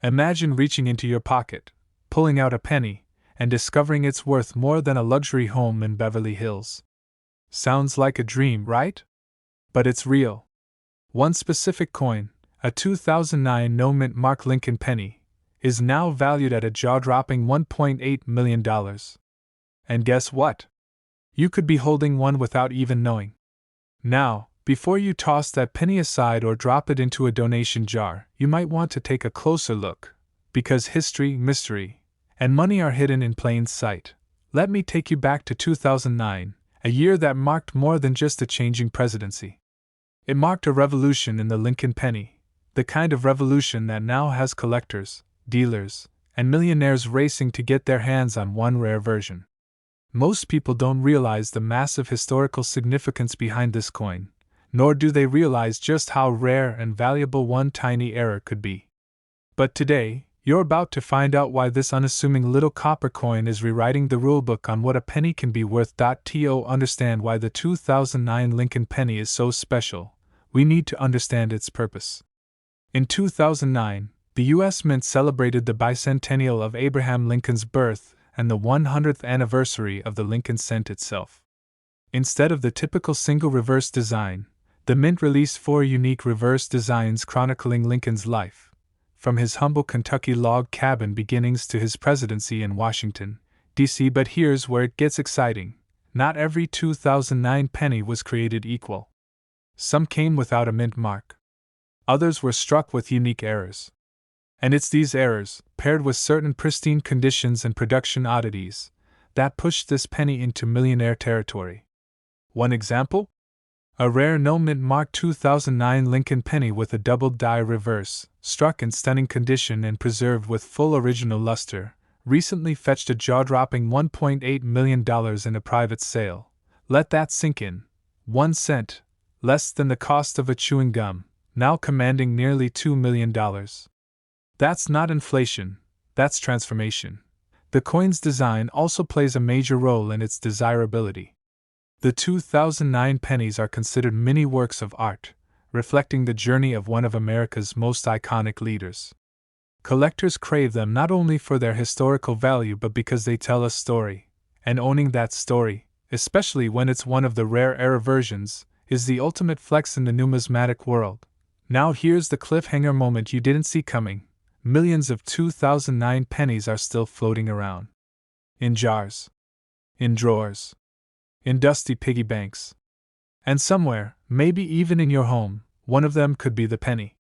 Imagine reaching into your pocket, pulling out a penny, and discovering it's worth more than a luxury home in Beverly Hills. Sounds like a dream, right? But it's real. One specific coin, a 2009 no-mint mark Lincoln penny, is now valued at a jaw-dropping $1.8 million. And guess what? You could be holding one without even knowing. Now, before you toss that penny aside or drop it into a donation jar, you might want to take a closer look, because history, mystery, and money are hidden in plain sight. Let me take you back to 2009, a year that marked more than just a changing presidency. It marked a revolution in the Lincoln penny, the kind of revolution that now has collectors, dealers, and millionaires racing to get their hands on one rare version. Most people don't realize the massive historical significance behind this coin, nor do they realize just how rare and valuable one tiny error could be. But today, you're about to find out why this unassuming little copper coin is rewriting the rulebook on what a penny can be worth. To understand why the 2009 Lincoln penny is so special, we need to understand its purpose. In 2009, the U.S. Mint celebrated the bicentennial of Abraham Lincoln's birth and the 100th anniversary of the Lincoln cent itself. Instead of the typical single reverse design, the Mint released 4 unique reverse designs chronicling Lincoln's life, from his humble Kentucky log cabin beginnings to his presidency in Washington, D.C. But here's where it gets exciting. Not every 2009 penny was created equal. Some came without a mint mark. Others were struck with unique errors. And it's these errors, paired with certain pristine conditions and production oddities, that pushed this penny into millionaire territory. One example? A rare no-mint mark 2009 Lincoln penny with a doubled die reverse, struck in stunning condition and preserved with full original luster, recently fetched a jaw-dropping $1.8 million in a private sale. Let that sink in. 1 cent, less than the cost of a chewing gum, now commanding nearly $2 million. That's not inflation, that's transformation. The coin's design also plays a major role in its desirability. The 2009 pennies are considered mini works of art, reflecting the journey of one of America's most iconic leaders. Collectors crave them not only for their historical value but because they tell a story, and owning that story, especially when it's one of the rare error versions, is the ultimate flex in the numismatic world. Now here's the cliffhanger moment you didn't see coming. Millions of 2009 pennies are still floating around. In jars. In drawers. In dusty piggy banks. And somewhere, maybe even in your home, one of them could be the penny.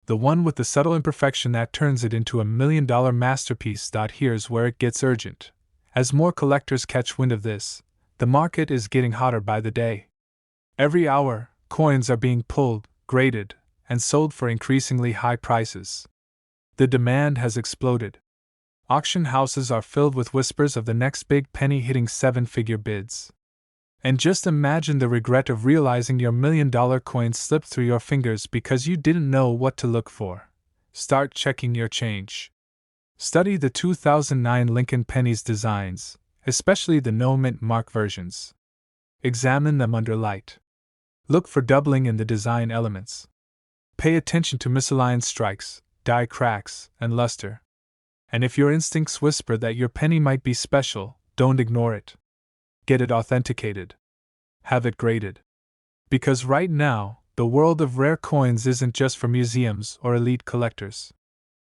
The one with the subtle imperfection that turns it into a $1 million masterpiece. Here's where it gets urgent. As more collectors catch wind of this, the market is getting hotter by the day. Every hour, coins are being pulled, graded, and sold for increasingly high prices. The demand has exploded. Auction houses are filled with whispers of the next big penny hitting 7-figure bids. And just imagine the regret of realizing your $1 million coin slipped through your fingers because you didn't know what to look for. Start checking your change. Study the 2009 Lincoln pennies designs, especially the no-mint mark versions. Examine them under light. Look for doubling in the design elements. Pay attention to misaligned strikes, die cracks, and luster. And if your instincts whisper that your penny might be special, don't ignore it. Get it authenticated. Have it graded. Because right now, the world of rare coins isn't just for museums or elite collectors.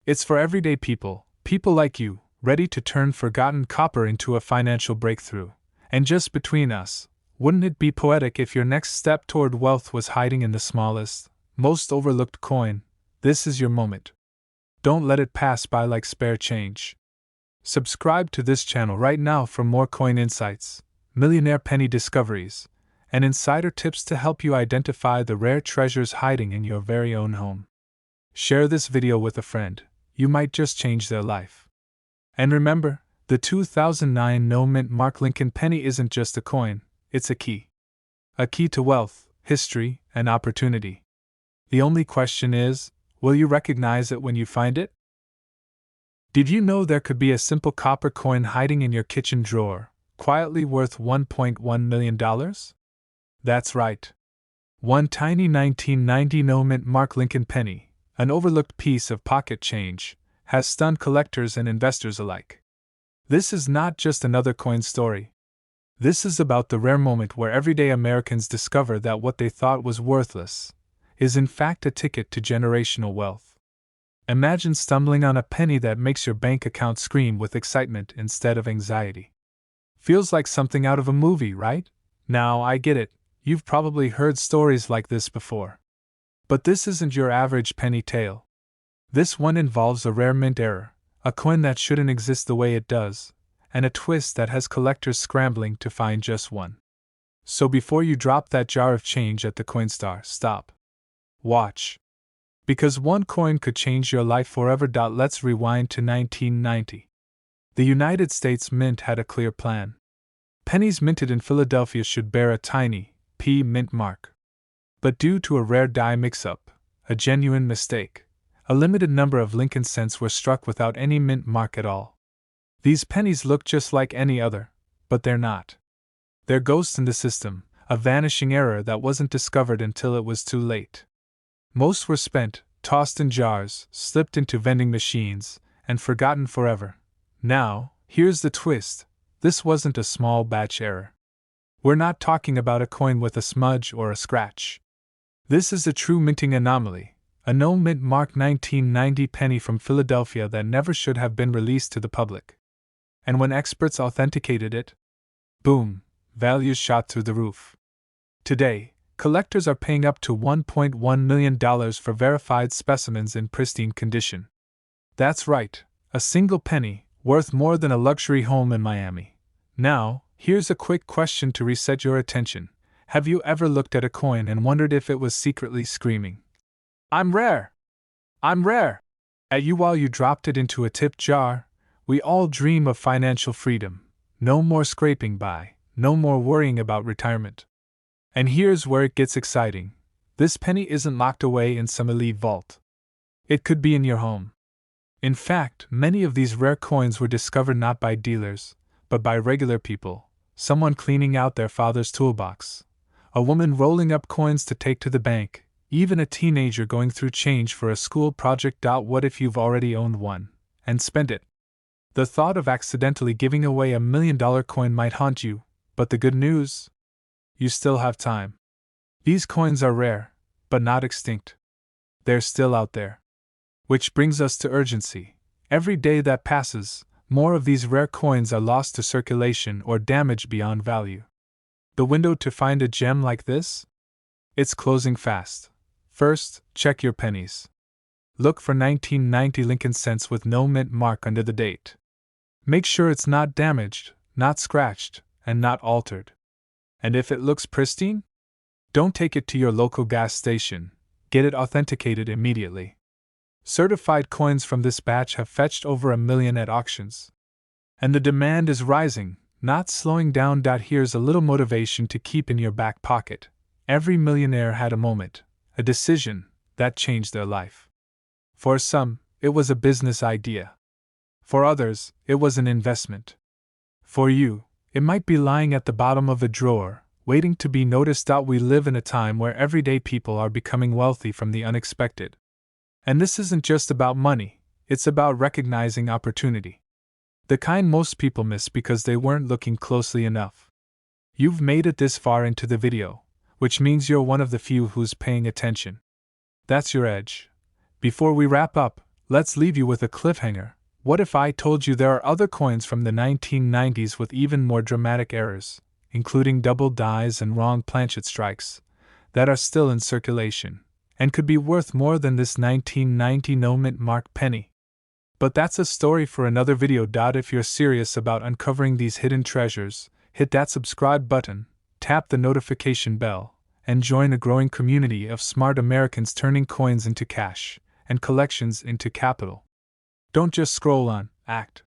It's for everyday people, people like you, ready to turn forgotten copper into a financial breakthrough. And just between us, wouldn't it be poetic if your next step toward wealth was hiding in the smallest, most overlooked coin? This is your moment. Don't let it pass by like spare change. Subscribe to this channel right now for more coin insights, millionaire penny discoveries, and insider tips to help you identify the rare treasures hiding in your very own home. Share this video with a friend, you might just change their life. And remember, the 2009 no-mint mark Lincoln penny isn't just a coin, it's a key. A key to wealth, history, and opportunity. The only question is, will you recognize it when you find it? Did you know there could be a simple copper coin hiding in your kitchen drawer, quietly worth $1.1 million? That's right. One tiny 1990 no-mint mark Lincoln penny, an overlooked piece of pocket change, has stunned collectors and investors alike. This is not just another coin story. This is about the rare moment where everyday Americans discover that what they thought was worthless is in fact a ticket to generational wealth. Imagine stumbling on a penny that makes your bank account scream with excitement instead of anxiety. Feels like something out of a movie, right? Now, I get it, you've probably heard stories like this before. But this isn't your average penny tale. This one involves a rare mint error, a coin that shouldn't exist the way it does, and a twist that has collectors scrambling to find just one. So before you drop that jar of change at the Coinstar, stop. Watch. Because one coin could change your life forever. Let's rewind to 1990. The United States Mint had a clear plan. Pennies minted in Philadelphia should bear a tiny P mint mark. But due to a rare die mix-up, a genuine mistake, a limited number of Lincoln cents were struck without any mint mark at all. These pennies look just like any other, but they're not. They're ghosts in the system, a vanishing error that wasn't discovered until it was too late. Most were spent, tossed in jars, slipped into vending machines, and forgotten forever. Now, here's the twist. This wasn't a small batch error. We're not talking about a coin with a smudge or a scratch. This is a true minting anomaly, a no-mint mark 1990 penny from Philadelphia that never should have been released to the public. And when experts authenticated it, boom, values shot through the roof. Today, collectors are paying up to $1.1 million for verified specimens in pristine condition. That's right, a single penny, worth more than a luxury home in Miami. Now, here's a quick question to reset your attention. Have you ever looked at a coin and wondered if it was secretly screaming, "I'm rare! I'm rare!" at you while you dropped it into a tipped jar? We all dream of financial freedom. No more scraping by, no more worrying about retirement. And here's where it gets exciting. This penny isn't locked away in some elite vault. It could be in your home. In fact, many of these rare coins were discovered not by dealers, but by regular people, someone cleaning out their father's toolbox, a woman rolling up coins to take to the bank, even a teenager going through change for a school project. What if you've already owned one and spent it? The thought of accidentally giving away $1 million coin might haunt you, but the good news? You still have time. These coins are rare, but not extinct. They're still out there. Which brings us to urgency. Every day that passes, more of these rare coins are lost to circulation or damaged beyond value. The window to find a gem like this? It's closing fast. First, check your pennies. Look for 1990 Lincoln cents with no mint mark under the date. Make sure it's not damaged, not scratched, and not altered. And if it looks pristine? Don't take it to your local gas station. Get it authenticated immediately. Certified coins from this batch have fetched over $1 million at auctions. And the demand is rising, not slowing down. Here's a little motivation to keep in your back pocket. Every millionaire had a moment, a decision, that changed their life. For some, it was a business idea. For others, it was an investment. For you, it might be lying at the bottom of a drawer, waiting to be noticed. We live in a time where everyday people are becoming wealthy from the unexpected. And this isn't just about money, it's about recognizing opportunity. The kind most people miss because they weren't looking closely enough. You've made it this far into the video, which means you're one of the few who's paying attention. That's your edge. Before we wrap up, let's leave you with a cliffhanger. What if I told you there are other coins from the 1990s with even more dramatic errors, including double dies and wrong planchet strikes, that are still in circulation, and could be worth more than this 1990 no-mint mark penny? But that's a story for another video. If you're serious about uncovering these hidden treasures, hit that subscribe button, tap the notification bell, and join a growing community of smart Americans turning coins into cash and collections into capital. Don't just scroll on, act.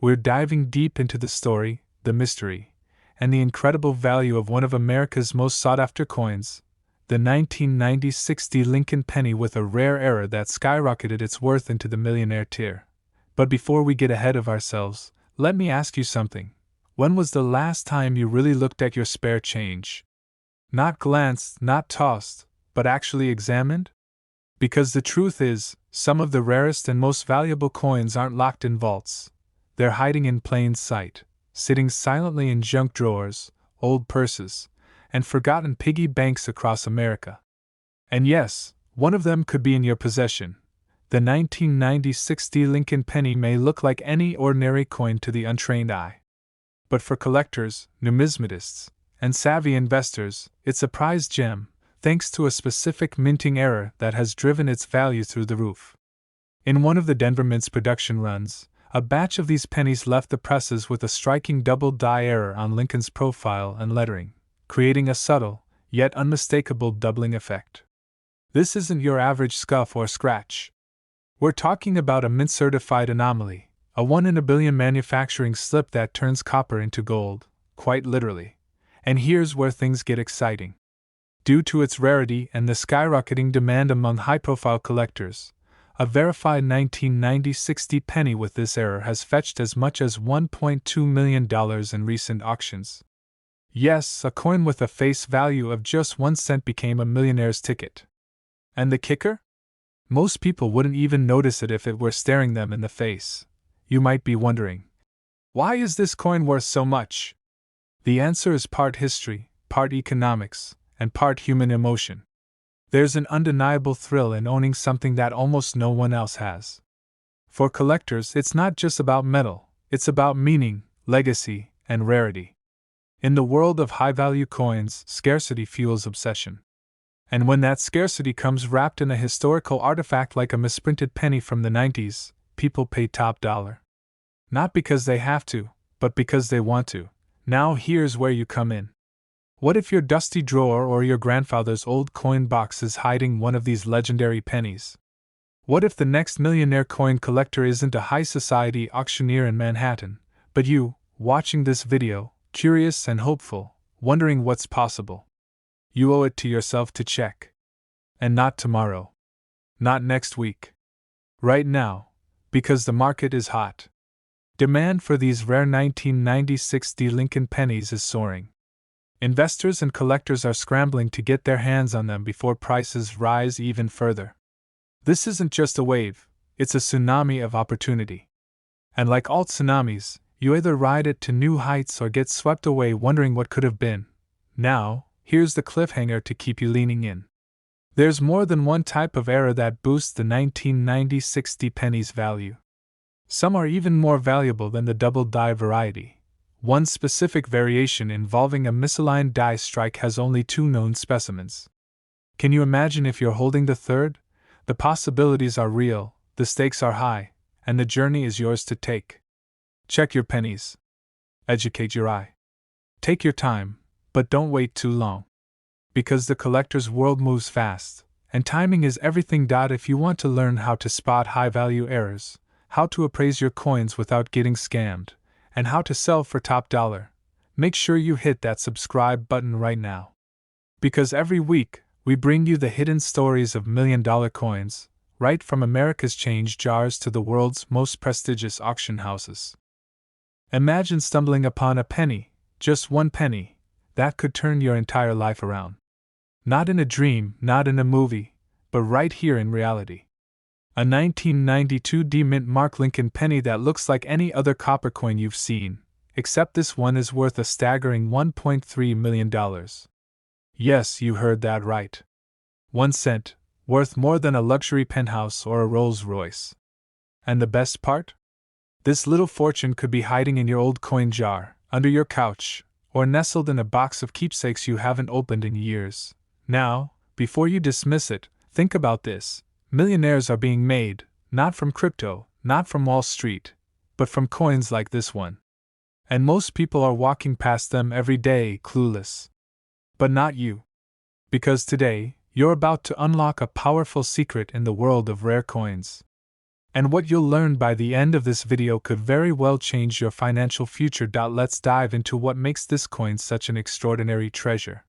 We're diving deep into the story, the mystery, and the incredible value of one of America's most sought-after coins, the 1990 60 Lincoln penny with a rare error that skyrocketed its worth into the millionaire tier. But before we get ahead of ourselves, let me ask you something. When was the last time you really looked at your spare change? Not glanced, not tossed, but actually examined? Because the truth is, some of the rarest and most valuable coins aren't locked in vaults. They're hiding in plain sight, sitting silently in junk drawers, old purses, and forgotten piggy banks across America. And yes, one of them could be in your possession. The 1996 Lincoln penny may look like any ordinary coin to the untrained eye. But for collectors, numismatists, and savvy investors, it's a prized gem, thanks to a specific minting error that has driven its value through the roof. In one of the Denver Mint's production runs, a batch of these pennies left the presses with a striking double die error on Lincoln's profile and lettering, creating a subtle, yet unmistakable doubling effect. This isn't your average scuff or scratch. We're talking about a mint-certified anomaly, a 1 in a billion manufacturing slip that turns copper into gold, quite literally. And here's where things get exciting. Due to its rarity and the skyrocketing demand among high-profile collectors, a verified 1996 penny with this error has fetched as much as $1.2 million in recent auctions. Yes, a coin with a face value of just 1 cent became a millionaire's ticket. And the kicker? Most people wouldn't even notice it if it were staring them in the face. You might be wondering, why is this coin worth so much? The answer is part history, part economics, and part human emotion. There's an undeniable thrill in owning something that almost no one else has. For collectors, it's not just about metal, it's about meaning, legacy, and rarity. In the world of high-value coins, scarcity fuels obsession. And when that scarcity comes wrapped in a historical artifact like a misprinted penny from the 90s, people pay top dollar. Not because they have to, but because they want to. Now here's where you come in. What if your dusty drawer or your grandfather's old coin box is hiding one of these legendary pennies? What if the next millionaire coin collector isn't a high society auctioneer in Manhattan, but you, watching this video, curious and hopeful, wondering what's possible? You owe it to yourself to check. And not tomorrow. Not next week. Right now, because the market is hot. Demand for these rare 1996 Lincoln pennies is soaring. Investors and collectors are scrambling to get their hands on them before prices rise even further. This isn't just a wave, it's a tsunami of opportunity. And like all tsunamis, you either ride it to new heights or get swept away wondering what could have been. Now, here's the cliffhanger to keep you leaning in. There's more than one type of error that boosts the 1996 penny's value. Some are even more valuable than the double die variety. One specific variation involving a misaligned die strike has only 2 known specimens. Can you imagine if you're holding the third? The possibilities are real, the stakes are high, and the journey is yours to take. Check your pennies. Educate your eye. Take your time, but don't wait too long. Because the collector's world moves fast, and timing is everything. If you want to learn how to spot high-value errors, how to appraise your coins without getting scammed, and how to sell for top dollar, make sure you hit that subscribe button right now. Because every week, we bring you the hidden stories of million-dollar coins, right from America's change jars to the world's most prestigious auction houses. Imagine stumbling upon a penny, just one penny, that could turn your entire life around. Not in a dream, not in a movie, but right here in reality. A 1992 Mint Mark Lincoln penny that looks like any other copper coin you've seen, except this one is worth a staggering $1.3 million. Yes, you heard that right. 1 cent, worth more than a luxury penthouse or a Rolls-Royce. And the best part? This little fortune could be hiding in your old coin jar, under your couch, or nestled in a box of keepsakes you haven't opened in years. Now, before you dismiss it, think about this. Millionaires are being made, not from crypto, not from Wall Street, but from coins like this one. And most people are walking past them every day clueless. But not you. Because today, you're about to unlock a powerful secret in the world of rare coins. And what you'll learn by the end of this video could very well change your financial future. Let's dive into what makes this coin such an extraordinary treasure.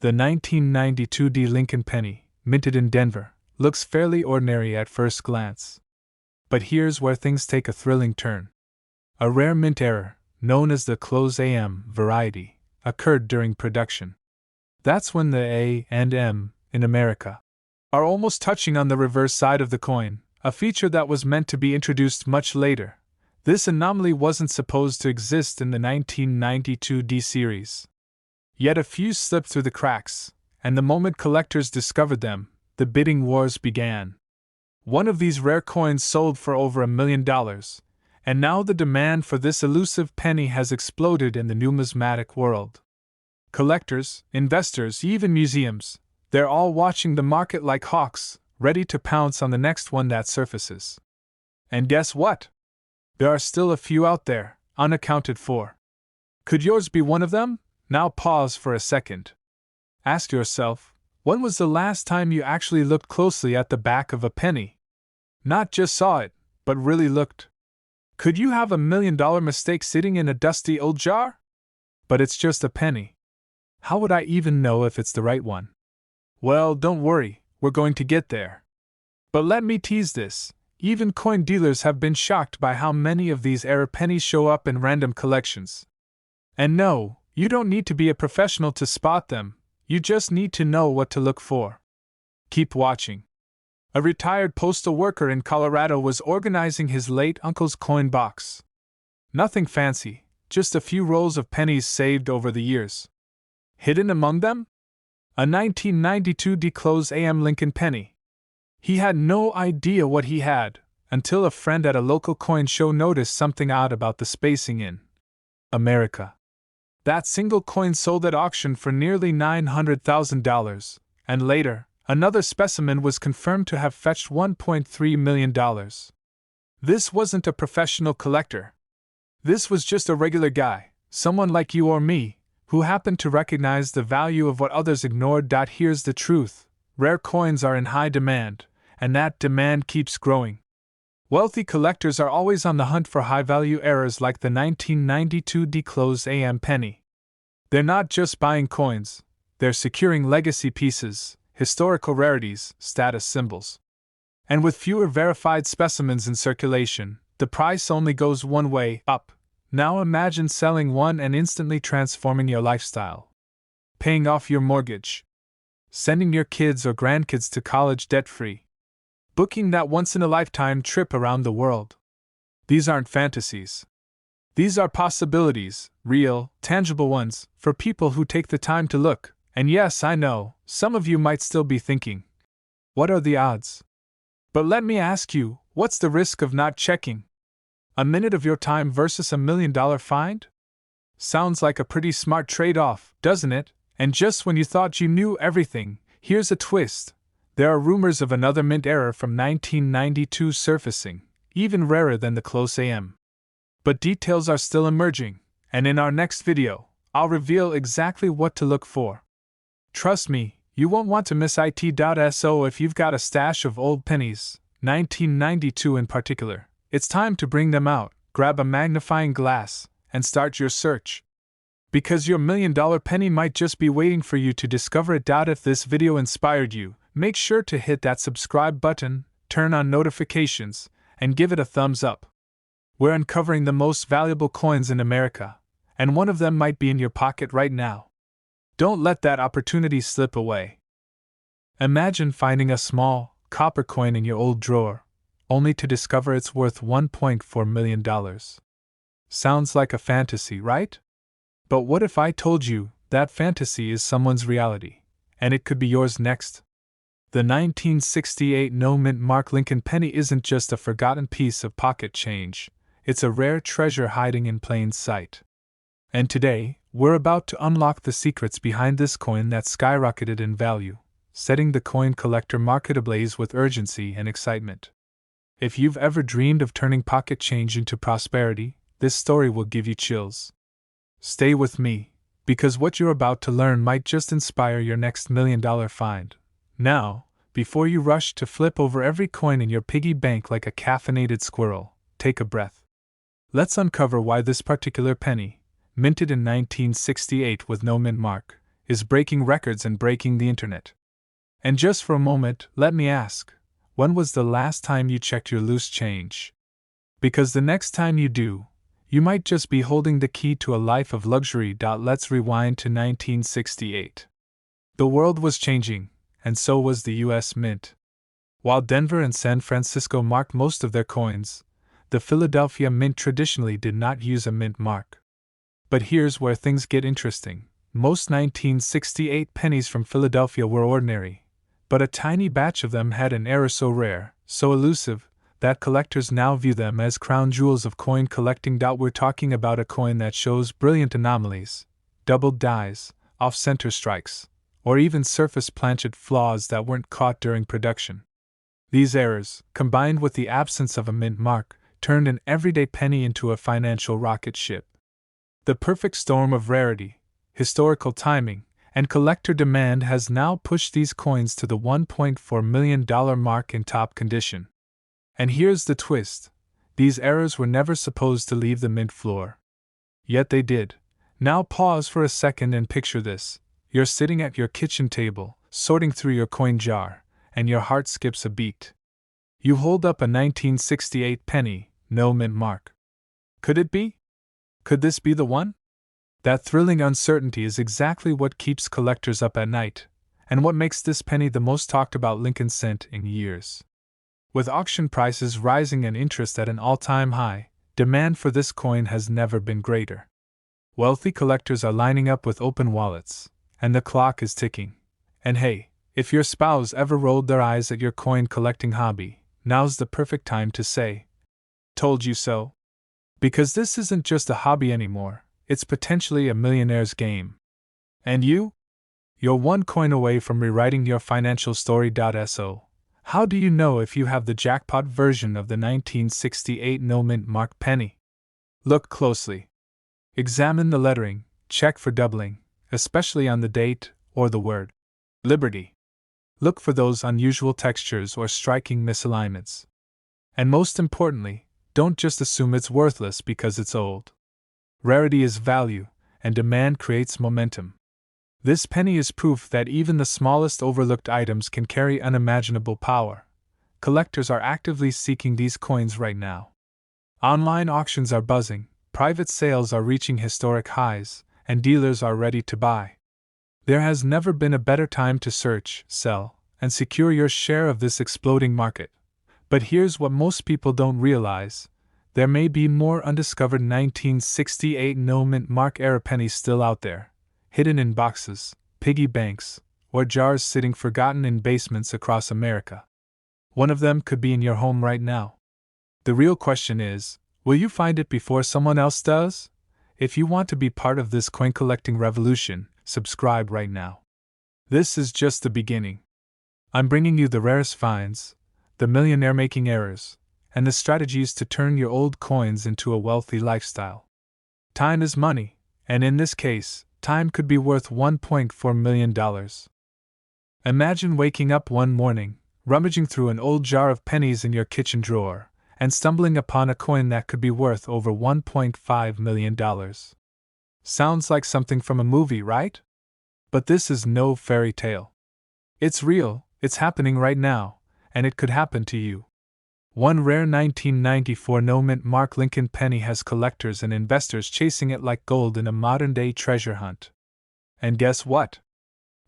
The 1992 Lincoln penny, minted in Denver, looks fairly ordinary at first glance. But here's where things take a thrilling turn. A rare mint error, known as the close AM variety, occurred during production. That's when the A and M, in America, are almost touching on the reverse side of the coin, a feature that was meant to be introduced much later. This anomaly wasn't supposed to exist in the 1992 D series. Yet a few slipped through the cracks, and the moment collectors discovered them, the bidding wars began. One of these rare coins sold for over $1 million, and now the demand for this elusive penny has exploded in the numismatic world. Collectors, investors, even museums, they're all watching the market like hawks, ready to pounce on the next one that surfaces. And guess what? There are still a few out there, unaccounted for. Could yours be one of them? Now pause for a second. Ask yourself, when was the last time you actually looked closely at the back of a penny? Not just saw it, but really looked. Could you have $1 million mistake sitting in a dusty old jar? But it's just a penny. How would I even know if it's the right one? Well, don't worry, we're going to get there. But let me tease this. Even coin dealers have been shocked by how many of these error pennies show up in random collections. And no, you don't need to be a professional to spot them, you just need to know what to look for. Keep watching. A retired postal worker in Colorado was organizing his late uncle's coin box. Nothing fancy, just a few rolls of pennies saved over the years. Hidden among them? A 1992 D-close AM Lincoln penny. He had no idea what he had, until a friend at a local coin show noticed something odd about the spacing in America. That single coin sold at auction for nearly $900,000, and later, another specimen was confirmed to have fetched $1.3 million. This wasn't a professional collector. This was just a regular guy, someone like you or me, who happened to recognize the value of what others ignored. Here's the truth: rare coins are in high demand, and that demand keeps growing. Wealthy collectors are always on the hunt for high-value errors like the 1992 D-close AM penny. They're not just buying coins, they're securing legacy pieces, historical rarities, status symbols. And with fewer verified specimens in circulation, the price only goes one way, up. Now imagine selling one and instantly transforming your lifestyle. Paying off your mortgage. Sending your kids or grandkids to college debt-free. Booking that once-in-a-lifetime trip around the world. These aren't fantasies. These are possibilities, real, tangible ones, for people who take the time to look. And yes, I know, some of you might still be thinking, what are the odds? But let me ask you, what's the risk of not checking? A minute of your time versus $1 million find? Sounds like a pretty smart trade-off, doesn't it? And just when you thought you knew everything, here's a twist. There are rumors of another mint error from 1992 surfacing, even rarer than the close AM. But details are still emerging, and in our next video, I'll reveal exactly what to look for. Trust me, you won't want to miss it.so if you've got a stash of old pennies, 1992 in particular. It's time to bring them out, grab a magnifying glass, and start your search. Because your $1 million penny might just be waiting for you to discover it. If this video inspired you, make sure to hit that subscribe button, turn on notifications, and give it a thumbs up. We're uncovering the most valuable coins in America, and one of them might be in your pocket right now. Don't let that opportunity slip away. Imagine finding a small, copper coin in your old drawer, only to discover it's worth $1.4 million. Sounds like a fantasy, right? But what if I told you that fantasy is someone's reality, and it could be yours next? The 1968 no-mint mark Lincoln penny isn't just a forgotten piece of pocket change, it's a rare treasure hiding in plain sight. And today, we're about to unlock the secrets behind this coin that skyrocketed in value, setting the coin collector market ablaze with urgency and excitement. If you've ever dreamed of turning pocket change into prosperity, this story will give you chills. Stay with me, because what you're about to learn might just inspire your next $1 million find. Now, before you rush to flip over every coin in your piggy bank like a caffeinated squirrel, take a breath. Let's uncover why this particular penny, minted in 1968 with no mint mark, is breaking records and breaking the internet. And just for a moment, let me ask, when was the last time you checked your loose change? Because the next time you do, you might just be holding the key to a life of luxury. Let's rewind to 1968. The world was changing, and so was the U.S. Mint. While Denver and San Francisco marked most of their coins, the Philadelphia Mint traditionally did not use a mint mark. But here's where things get interesting. Most 1968 pennies from Philadelphia were ordinary, but a tiny batch of them had an error so rare, so elusive, that collectors now view them as crown jewels of coin collecting. We're talking about a coin that shows brilliant anomalies, doubled dies, off-center strikes, or even surface planchet flaws that weren't caught during production. These errors, combined with the absence of a mint mark, turned an everyday penny into a financial rocket ship. The perfect storm of rarity, historical timing, and collector demand has now pushed these coins to the $1.4 million mark in top condition. And here's the twist: these errors were never supposed to leave the mint floor. Yet they did. Now pause for a second and picture this. You're sitting at your kitchen table, sorting through your coin jar, and your heart skips a beat. You hold up a 1968 penny, no mint mark. Could it be? Could this be the one? That thrilling uncertainty is exactly what keeps collectors up at night, and what makes this penny the most talked about Lincoln cent in years. With auction prices rising and interest at an all-time high, demand for this coin has never been greater. Wealthy collectors are lining up with open wallets, and the clock is ticking. And hey, if your spouse ever rolled their eyes at your coin collecting hobby, now's the perfect time to say, "Told you so." Because this isn't just a hobby anymore, it's potentially a millionaire's game. And you? You're one coin away from rewriting your financial story. So, how do you know if you have the jackpot version of the 1968 no mint mark penny? Look closely. Examine the lettering, check for doubling, especially on the date or the word Liberty. Look for those unusual textures or striking misalignments. And most importantly, don't just assume it's worthless because it's old. Rarity is value, and demand creates momentum. This penny is proof that even the smallest overlooked items can carry unimaginable power. Collectors are actively seeking these coins right now. Online auctions are buzzing, private sales are reaching historic highs, and dealers are ready to buy. There has never been a better time to search, sell, and secure your share of this exploding market. But here's what most people don't realize: there may be more undiscovered 1968 no mint mark era pennies still out there, hidden in boxes, piggy banks, or jars sitting forgotten in basements across America. One of them could be in your home right now. The real question is, will you find it before someone else does? If you want to be part of this coin collecting revolution, subscribe right now. This is just the beginning. I'm bringing you the rarest finds, the millionaire-making errors, and the strategies to turn your old coins into a wealthy lifestyle. Time is money, and in this case, time could be worth $1.4 million. Imagine waking up one morning, rummaging through an old jar of pennies in your kitchen drawer, and stumbling upon a coin that could be worth over $1.5 million. Sounds like something from a movie, right? But this is no fairy tale. It's real, it's happening right now, and it could happen to you. One rare 1994 no mint mark Lincoln penny has collectors and investors chasing it like gold in a modern-day treasure hunt. And guess what?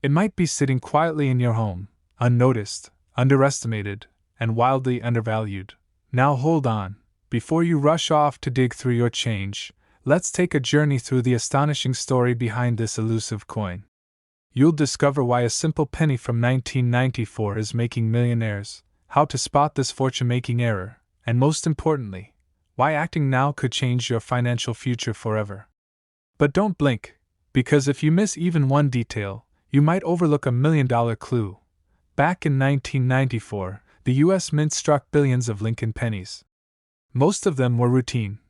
It might be sitting quietly in your home, unnoticed, underestimated, and wildly undervalued. Now hold on, before you rush off to dig through your change, let's take a journey through the astonishing story behind this elusive coin. You'll discover why a simple penny from 1994 is making millionaires, how to spot this fortune-making error, and most importantly, why acting now could change your financial future forever. But don't blink, because if you miss even one detail, you might overlook $1 million clue. Back in 1994, the U.S. Mint struck billions of Lincoln pennies. Most of them were routine,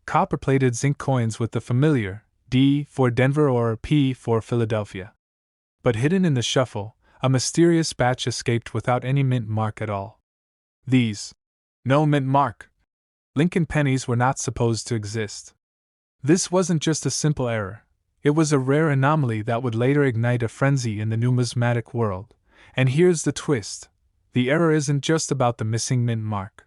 copper-plated zinc coins with the familiar D for Denver or P for Philadelphia. But hidden in the shuffle, a mysterious batch escaped without any mint mark at all. These no mint mark Lincoln pennies were not supposed to exist. This wasn't just a simple error, it was a rare anomaly that would later ignite a frenzy in the numismatic world. And here's the twist: the error isn't just about the missing mint mark.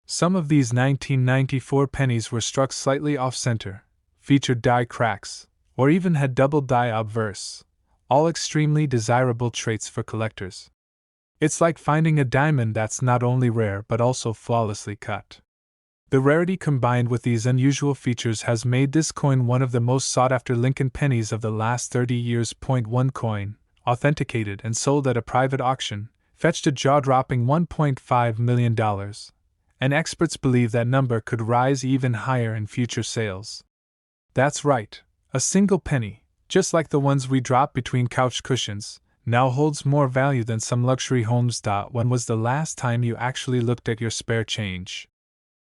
Some of these 1994 pennies were struck slightly off-center, featured die cracks, or even had double die obverse, all extremely desirable traits for collectors. It's like finding a diamond that's not only rare but also flawlessly cut. The rarity combined with these unusual features has made this coin one of the most sought-after Lincoln pennies of the last 30 years. One coin, authenticated and sold at a private auction, fetched a jaw-dropping $1.5 million, and experts believe that number could rise even higher in future sales. That's right, a single penny, just like the ones we drop between couch cushions, now holds more value than some luxury homes. When was the last time you actually looked at your spare change?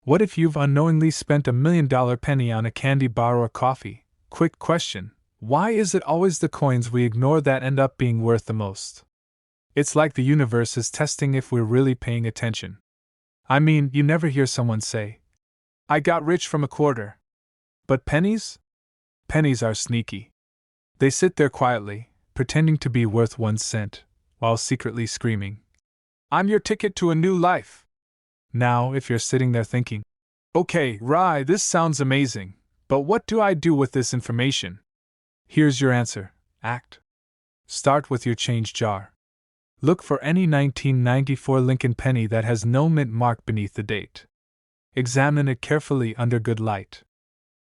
What if you've unknowingly spent $1 million penny on a candy bar or coffee? Quick question, why is it always the coins we ignore that end up being worth the most? It's like the universe is testing if we're really paying attention. I mean, you never hear someone say, "I got rich from a quarter." But pennies? Pennies are sneaky. They sit there quietly, pretending to be worth 1 cent, while secretly screaming, "I'm your ticket to a new life." Now, if you're sitting there thinking, "Okay, Rye, this sounds amazing, but what do I do with this information?" Here's your answer: act. Start with your change jar. Look for any 1994 Lincoln penny that has no mint mark beneath the date. Examine it carefully under good light.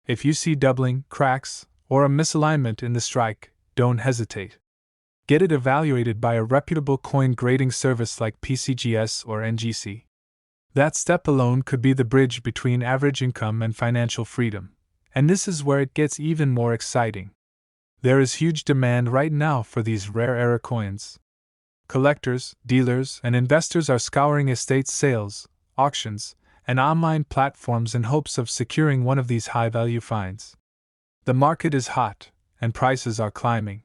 If you see doubling, cracks, or a misalignment in the strike, don't hesitate. Get it evaluated by a reputable coin grading service like PCGS or NGC. That step alone could be the bridge between average income and financial freedom, and this is where it gets even more exciting. There is huge demand right now for these rare era coins. Collectors, dealers, and investors are scouring estate sales, auctions, and online platforms in hopes of securing one of these high-value finds. The market is hot, and prices are climbing.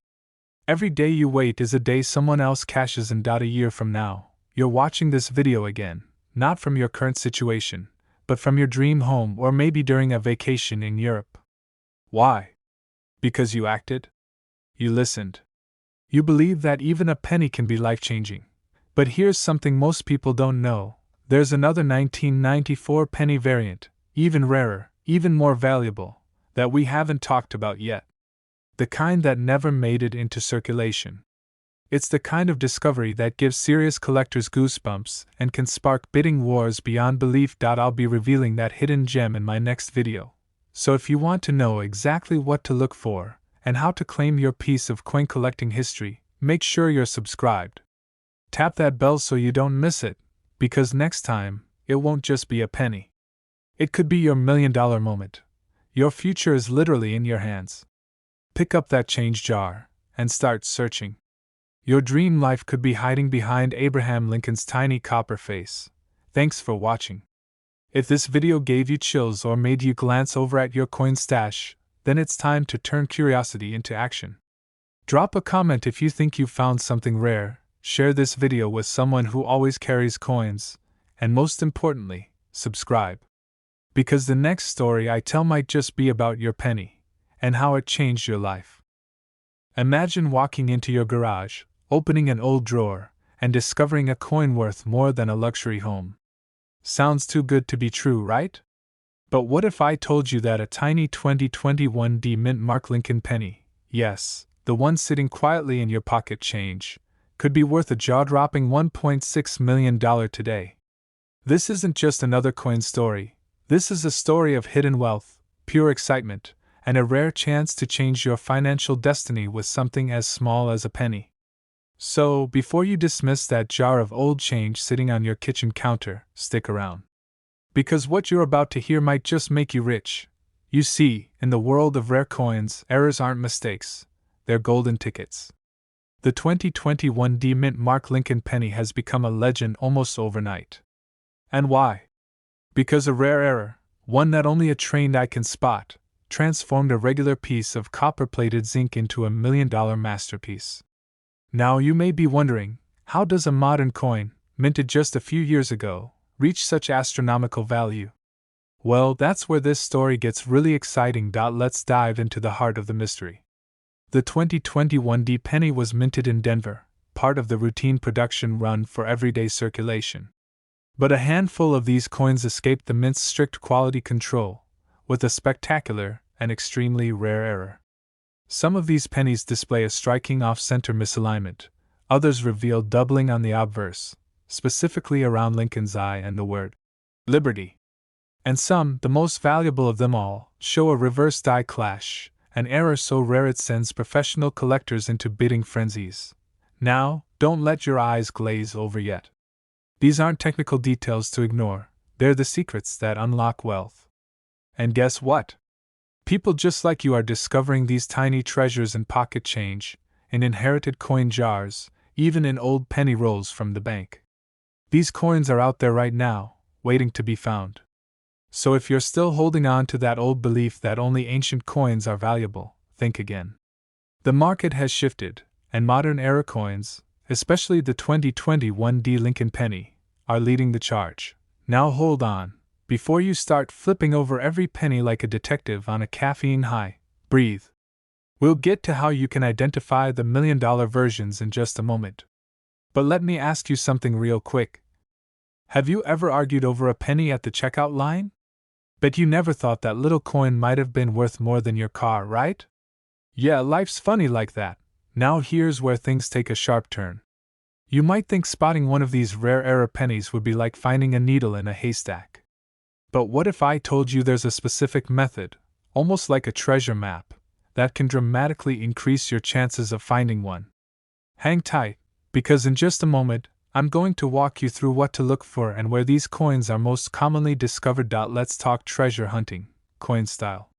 Every day you wait is a day someone else cashes in. A year from now, you're watching this video again, not from your current situation, but from your dream home or maybe during a vacation in Europe. Why? Because you acted? You listened. You believe that even a penny can be life-changing. But here's something most people don't know. There's another 1994 penny variant, even rarer, even more valuable, that we haven't talked about yet. The kind that never made it into circulation. It's the kind of discovery that gives serious collectors goosebumps and can spark bidding wars beyond belief. I'll be revealing that hidden gem in my next video. So if you want to know exactly what to look for, and how to claim your piece of coin collecting history, make sure you're subscribed. Tap that bell so you don't miss it, because next time, it won't just be a penny. It could be your $1 million moment. Your future is literally in your hands. Pick up that change jar, and start searching. Your dream life could be hiding behind Abraham Lincoln's tiny copper face. Thanks for watching. If this video gave you chills or made you glance over at your coin stash, then it's time to turn curiosity into action. Drop a comment if you think you found something rare, share this video with someone who always carries coins, and most importantly, subscribe. Because the next story I tell might just be about your penny, and how it changed your life. Imagine walking into your garage, opening an old drawer, and discovering a coin worth more than a luxury home. Sounds too good to be true, right? But what if I told you that a tiny 2021 mint mark Lincoln penny, yes, the one sitting quietly in your pocket change, could be worth a jaw-dropping $1.6 million today? This isn't just another coin story. This is a story of hidden wealth, pure excitement, and a rare chance to change your financial destiny with something as small as a penny. So, before you dismiss that jar of old change sitting on your kitchen counter, stick around. Because what you're about to hear might just make you rich. You see, in the world of rare coins, errors aren't mistakes, they're golden tickets. The 2021 mint mark Lincoln penny has become a legend almost overnight. And why? Because a rare error, one that only a trained eye can spot, transformed a regular piece of copper-plated zinc into a $1 million masterpiece. Now you may be wondering, how does a modern coin, minted just a few years ago, reach such astronomical value? Well, that's where this story gets really exciting. Let's dive into the heart of the mystery. The 2021 penny was minted in Denver, part of the routine production run for everyday circulation. But a handful of these coins escaped the mint's strict quality control, with a spectacular and extremely rare error. Some of these pennies display a striking off-center misalignment, others reveal doubling on the obverse, specifically around Lincoln's eye and the word liberty. And some, the most valuable of them all, show a reverse die clash, an error so rare it sends professional collectors into bidding frenzies. Now, don't let your eyes glaze over yet. These aren't technical details to ignore, they're the secrets that unlock wealth. And guess what? People just like you are discovering these tiny treasures in pocket change, in inherited coin jars, even in old penny rolls from the bank. These coins are out there right now, waiting to be found. So if you're still holding on to that old belief that only ancient coins are valuable, think again. The market has shifted, and modern era coins, especially the 2021D Lincoln penny, are leading the charge. Now hold on, before you start flipping over every penny like a detective on a caffeine high, breathe. We'll get to how you can identify the million-dollar versions in just a moment. But let me ask you something real quick. Have you ever argued over a penny at the checkout line? Bet you never thought that little coin might have been worth more than your car, right? Yeah, life's funny like that. Now here's where things take a sharp turn. You might think spotting one of these rare era pennies would be like finding a needle in a haystack. But what if I told you there's a specific method, almost like a treasure map, that can dramatically increase your chances of finding one? Hang tight, because in just a moment, I'm going to walk you through what to look for and where these coins are most commonly discovered. Let's talk treasure hunting, coin style.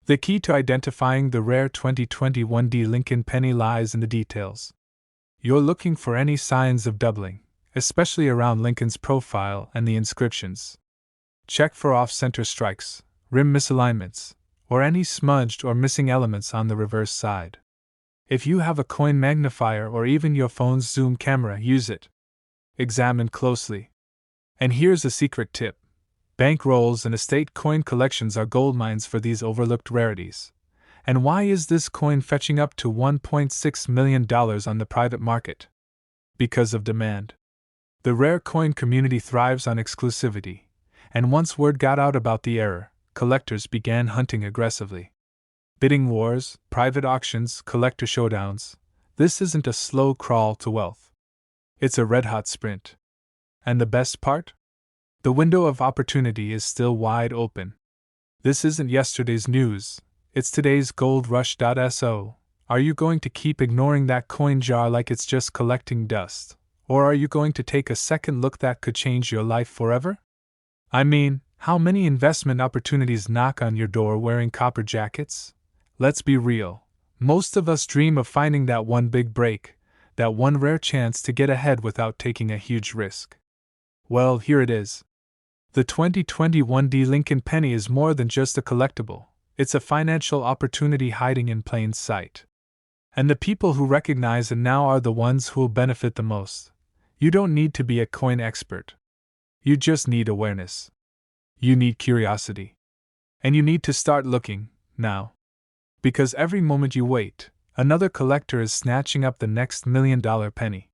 The key to identifying the rare 2021D Lincoln penny lies in the details. You're looking for any signs of doubling, especially around Lincoln's profile and the inscriptions. Check for off-center strikes, rim misalignments, or any smudged or missing elements on the reverse side. If you have a coin magnifier or even your phone's zoom camera, use it. Examine closely. And here's a secret tip. Bank rolls and estate coin collections are goldmines for these overlooked rarities. And why is this coin fetching up to $1.6 million on the private market? Because of demand. The rare coin community thrives on exclusivity, and once word got out about the error, collectors began hunting aggressively. Bidding wars, private auctions, collector showdowns. This isn't a slow crawl to wealth. It's a red-hot sprint. And the best part? The window of opportunity is still wide open. This isn't yesterday's news, it's today's gold rush. So, are you going to keep ignoring that coin jar like it's just collecting dust? Or are you going to take a second look that could change your life forever? I mean, how many investment opportunities knock on your door wearing copper jackets? Let's be real. Most of us dream of finding that one big break, that one rare chance to get ahead without taking a huge risk. Well, here it is. The 2021D Lincoln penny is more than just a collectible, it's a financial opportunity hiding in plain sight. And the people who recognize it now are the ones who will benefit the most. You don't need to be a coin expert. You just need awareness. You need curiosity. And you need to start looking, now. Because every moment you wait, another collector is snatching up the next $1 million penny.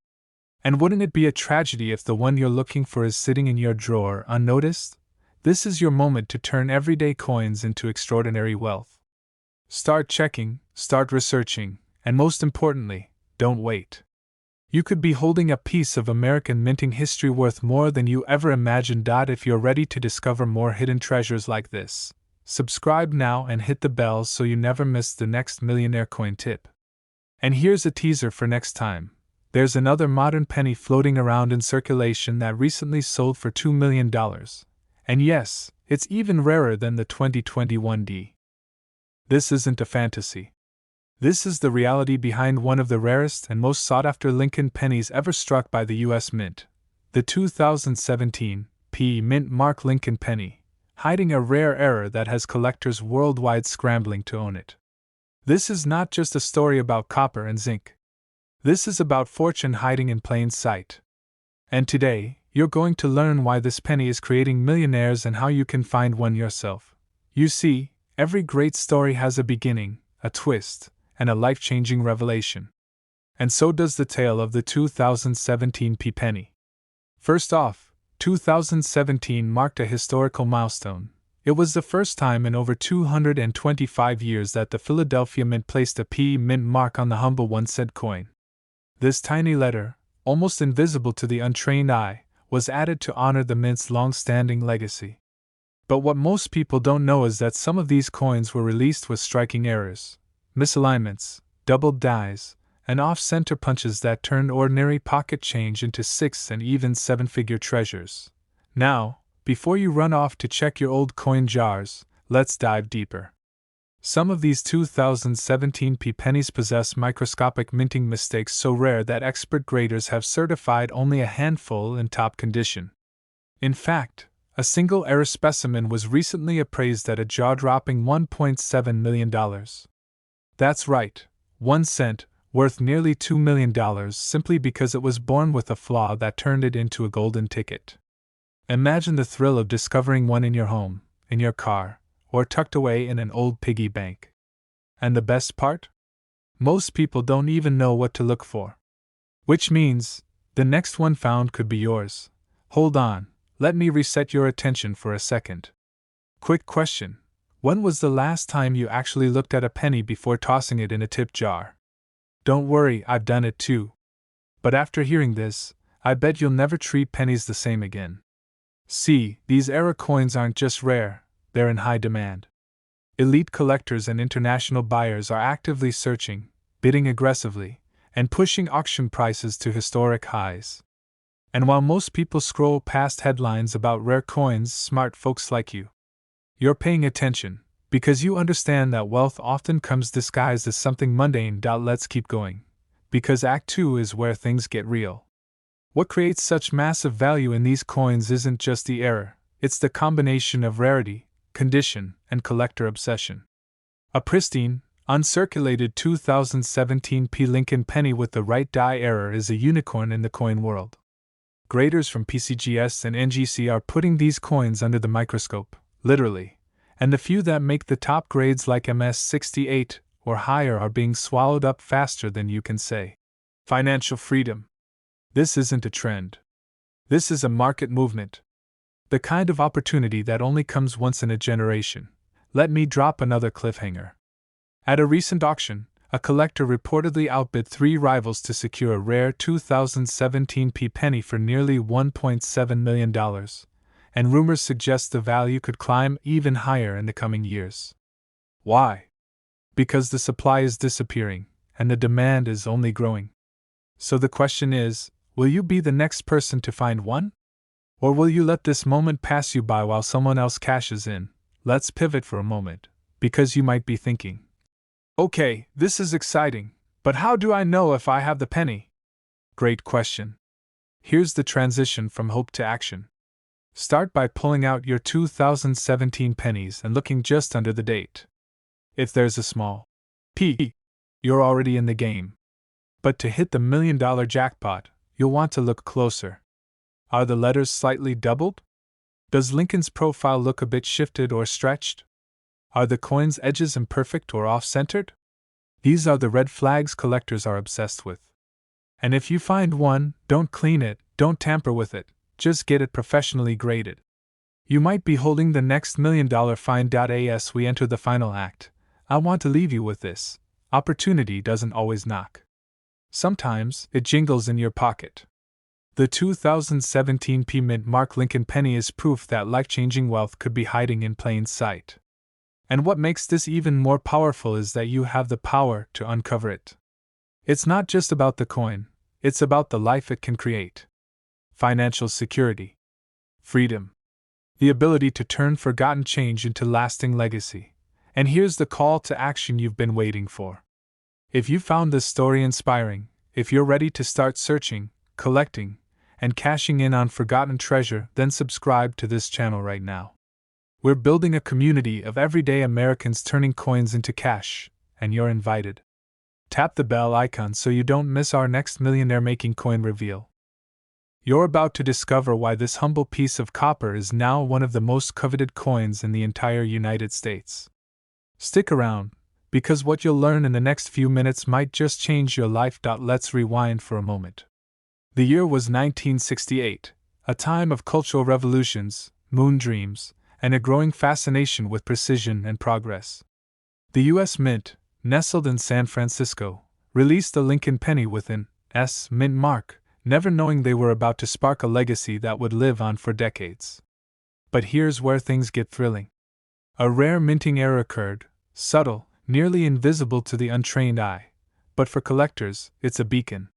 And wouldn't it be a tragedy if the one you're looking for is sitting in your drawer unnoticed? This is your moment to turn everyday coins into extraordinary wealth. Start checking, start researching, and most importantly, don't wait. You could be holding a piece of American minting history worth more than you ever imagined. If you're ready to discover more hidden treasures like this, subscribe now and hit the bell so you never miss the next millionaire coin tip. And here's a teaser for next time. There's another modern penny floating around in circulation that recently sold for $2 million. And yes, it's even rarer than the 2021D. This isn't a fantasy. This is the reality behind one of the rarest and most sought-after Lincoln pennies ever struck by the U.S. Mint, the 2017 P. Mint Mark Lincoln penny, hiding a rare error that has collectors worldwide scrambling to own it. This is not just a story about copper and zinc. This is about fortune hiding in plain sight. And today, you're going to learn why this penny is creating millionaires and how you can find one yourself. You see, every great story has a beginning, a twist, and a life-changing revelation. And so does the tale of the 2017 P penny. First off, 2017 marked a historical milestone. It was the first time in over 225 years that the Philadelphia Mint placed a P Mint mark on the humble 1-cent coin. This tiny letter, almost invisible to the untrained eye, was added to honor the Mint's long-standing legacy. But what most people don't know is that some of these coins were released with striking errors, misalignments, doubled dies, and off-center punches that turned ordinary pocket change into 6- and even 7-figure treasures. Now, before you run off to check your old coin jars, let's dive deeper. Some of these 2017 pennies possess microscopic minting mistakes so rare that expert graders have certified only a handful in top condition. In fact, a single error specimen was recently appraised at a jaw-dropping $1.7 million. That's right, 1 cent, worth nearly $2 million simply because it was born with a flaw that turned it into a golden ticket. Imagine the thrill of discovering one in your home, in your car, or tucked away in an old piggy bank. And the best part? Most people don't even know what to look for. Which means, the next one found could be yours. Hold on, let me reset your attention for a second. Quick question: when was the last time you actually looked at a penny before tossing it in a tip jar? Don't worry, I've done it too. But after hearing this, I bet you'll never treat pennies the same again. See, these era coins aren't just rare, they're in high demand. Elite collectors and international buyers are actively searching, bidding aggressively, and pushing auction prices to historic highs. And while most people scroll past headlines about rare coins, smart folks like you're paying attention, because you understand that wealth often comes disguised as something mundane. Let's keep going, because Act 2 is where things get real. What creates such massive value in these coins isn't just the error, it's the combination of rarity, condition, and collector obsession. A pristine, uncirculated 2017 Lincoln penny with the right die error is a unicorn in the coin world. Graders from PCGS and NGC are putting these coins under the microscope, literally, and the few that make the top grades like MS68 or higher are being swallowed up faster than you can say. Financial freedom. This isn't a trend. This is a market movement. The kind of opportunity that only comes once in a generation. Let me drop another cliffhanger. At a recent auction, a collector reportedly outbid 3 rivals to secure a rare 2017 penny for nearly $1.7 million, and rumors suggest the value could climb even higher in the coming years. Why? Because the supply is disappearing, and the demand is only growing. So the question is, will you be the next person to find one? Or will you let this moment pass you by while someone else cashes in? Let's pivot for a moment, because you might be thinking, okay, this is exciting, but how do I know if I have the penny? Great question. Here's the transition from hope to action. Start by pulling out your 2017 pennies and looking just under the date. If there's a small P, you're already in the game. But to hit the $1 million jackpot, you'll want to look closer. Are the letters slightly doubled? Does Lincoln's profile look a bit shifted or stretched? Are the coin's edges imperfect or off-centered? These are the red flags collectors are obsessed with. And if you find one, don't clean it, don't tamper with it, just get it professionally graded. You might be holding the next $1 million find. As we enter the final act, I want to leave you with this: opportunity doesn't always knock. Sometimes, it jingles in your pocket. The 2017 Mint Mark Lincoln penny is proof that life-changing wealth could be hiding in plain sight. And what makes this even more powerful is that you have the power to uncover it. It's not just about the coin, it's about the life it can create. Financial security. Freedom. The ability to turn forgotten change into lasting legacy. And here's the call to action you've been waiting for. If you found this story inspiring, if you're ready to start searching, collecting, and cashing in on forgotten treasure, then subscribe to this channel right now. We're building a community of everyday Americans turning coins into cash, and you're invited. Tap the bell icon so you don't miss our next millionaire-making coin reveal. You're about to discover why this humble piece of copper is now one of the most coveted coins in the entire United States. Stick around, because what you'll learn in the next few minutes might just change your life. Let's rewind for a moment. The year was 1968, a time of cultural revolutions, moon dreams, and a growing fascination with precision and progress. The U.S. Mint, nestled in San Francisco, released the Lincoln penny with an S mint mark, never knowing they were about to spark a legacy that would live on for decades. But here's where things get thrilling. A rare minting error occurred, subtle, nearly invisible to the untrained eye, but for collectors, it's a beacon.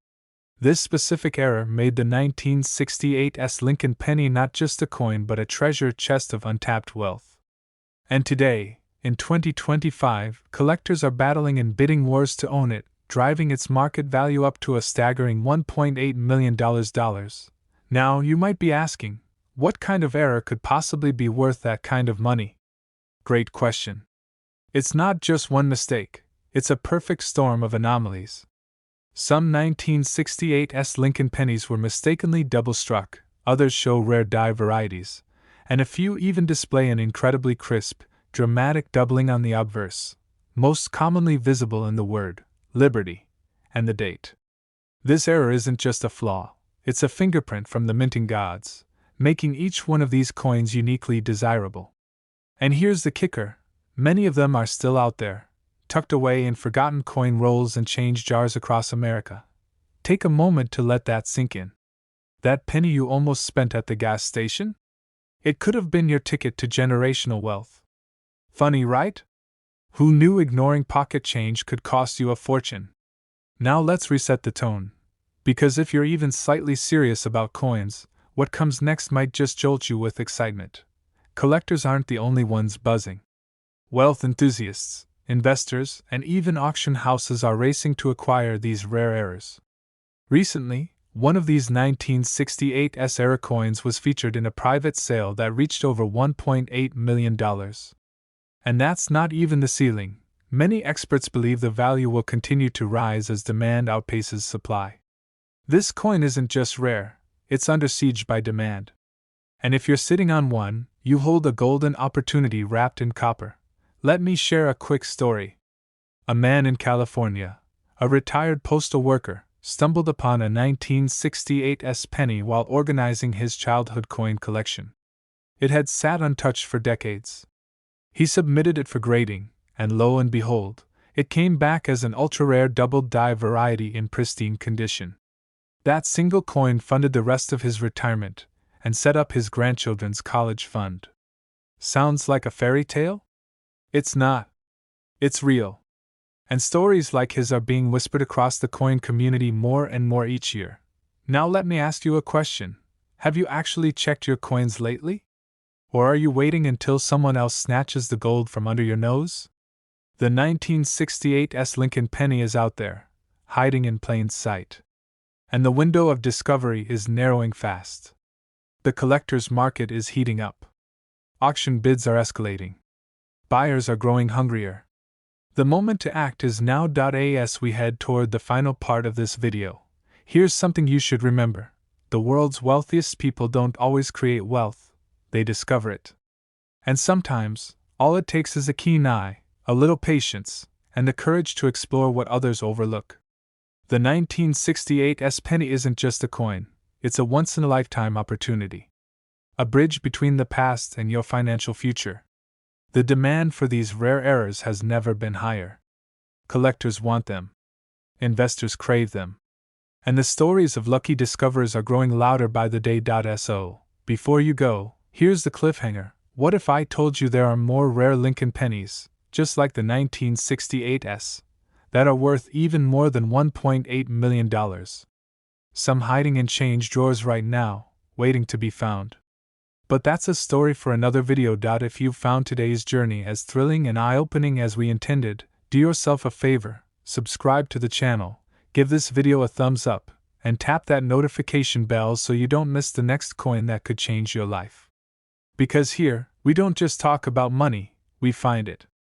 This specific error made the 1968 Lincoln penny not just a coin but a treasure chest of untapped wealth. And today, in 2025, collectors are battling in bidding wars to own it, driving its market value up to a staggering $1.8 million. Now, you might be asking, what kind of error could possibly be worth that kind of money? Great question. It's not just one mistake, it's a perfect storm of anomalies. Some 1968 Lincoln pennies were mistakenly double-struck, others show rare die varieties, and a few even display an incredibly crisp, dramatic doubling on the obverse, most commonly visible in the word Liberty and the date. This error isn't just a flaw, it's a fingerprint from the minting gods, making each one of these coins uniquely desirable. And here's the kicker, many of them are still out there, tucked away in forgotten coin rolls and change jars across America. Take a moment to let that sink in. That penny you almost spent at the gas station? It could have been your ticket to generational wealth. Funny, right? Who knew ignoring pocket change could cost you a fortune? Now let's reset the tone. Because if you're even slightly serious about coins, what comes next might just jolt you with excitement. Collectors aren't the only ones buzzing. Wealth enthusiasts, investors, and even auction houses are racing to acquire these rare errors. Recently, one of these 1968 era coins was featured in a private sale that reached over $1.8 million. And that's not even the ceiling. Many experts believe the value will continue to rise as demand outpaces supply. This coin isn't just rare, it's under siege by demand. And if you're sitting on one, you hold a golden opportunity wrapped in copper. Let me share a quick story. A man in California, a retired postal worker, stumbled upon a 1968 penny while organizing his childhood coin collection. It had sat untouched for decades. He submitted it for grading, and lo and behold, it came back as an ultra-rare double die variety in pristine condition. That single coin funded the rest of his retirement and set up his grandchildren's college fund. Sounds like a fairy tale? It's not. It's real. And stories like his are being whispered across the coin community more and more each year. Now let me ask you a question. Have you actually checked your coins lately? Or are you waiting until someone else snatches the gold from under your nose? The 1968 Lincoln penny is out there, hiding in plain sight. And the window of discovery is narrowing fast. The collector's market is heating up. Auction bids are escalating. Buyers are growing hungrier. The moment to act is now. As we head toward the final part of this video, here's something you should remember. The world's wealthiest people don't always create wealth, they discover it. And sometimes, all it takes is a keen eye, a little patience, and the courage to explore what others overlook. The 1968 penny isn't just a coin, it's a once-in-a-lifetime opportunity. A bridge between the past and your financial future. The demand for these rare errors has never been higher. Collectors want them. Investors crave them. And the stories of lucky discoverers are growing louder by the day. So, before you go, here's the cliffhanger. What if I told you there are more rare Lincoln pennies, just like the 1968s, that are worth even more than $1.8 million? Some hiding in change drawers right now, waiting to be found. But that's a story for another video. If you found today's journey as thrilling and eye-opening as we intended, do yourself a favor, subscribe to the channel, give this video a thumbs up, and tap that notification bell so you don't miss the next coin that could change your life. Because here, we don't just talk about money, we find it.